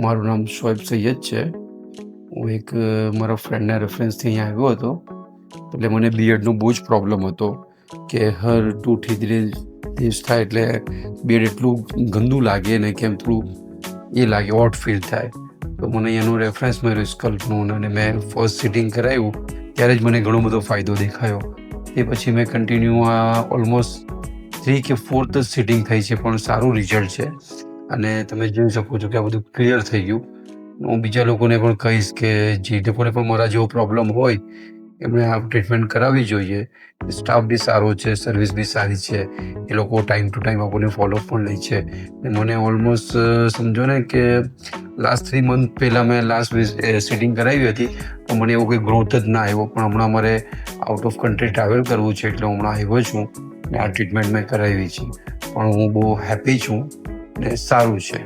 મારું નામ શોએબ સૈયદ છે. હું એક મારા ફ્રેન્ડના રેફરન્સથી અહીંયા આવ્યો હતો. એટલે મને બિયર્ડનો બહુ જ પ્રોબ્લેમ હતો કે હર 2-3 દિવસ થાય એટલે બિયર્ડ એટલું ગંદુ લાગે ને કેમ થોડું એ લાગે, ઓડ ફીલ થાય. તો મને એનું રેફરન્સ મળ્યું સ્કલ્પનું, અને મેં ફર્સ્ટ સિટિંગ કરાવ્યું ત્યારે જ મને ઘણો બધો ફાયદો દેખાયો. એ પછી મેં કન્ટિન્યુ ઓલમોસ્ટ 3 કે 4th સિટિંગ થઈ છે, પણ સારું રિઝલ્ટ છે. અને તમે જોઈ શકો છો કે આ બધું ક્લિયર થઈ ગયું. હું બીજા લોકોને પણ કહીશ કે જે લોકોને પણ મારા જેવો પ્રોબ્લેમ હોય એમણે આ ટ્રીટમેન્ટ કરાવવી જોઈએ. સ્ટાફ બી સારો છે, સર્વિસ બી સારી છે, એ લોકો ટાઈમ ટુ ટાઈમ આપણને ફોલોઅપ પણ લે છે. મને ઓલમોસ્ટ સમજો ને કે લાસ્ટ 3 મંથ પહેલાં મેં સિટિંગ કરાવી હતી, તો મને એવો કોઈ ગ્રોથ જ ના આવ્યો. પણ હમણાં મારે આઉટ ઓફ કન્ટ્રી ટ્રાવેલ કરવું છે, એટલે હમણાં આવ્યો છું ને આ ટ્રીટમેન્ટ મેં કરાવી છે. પણ હું બહુ હેપી છું ને સારું છે.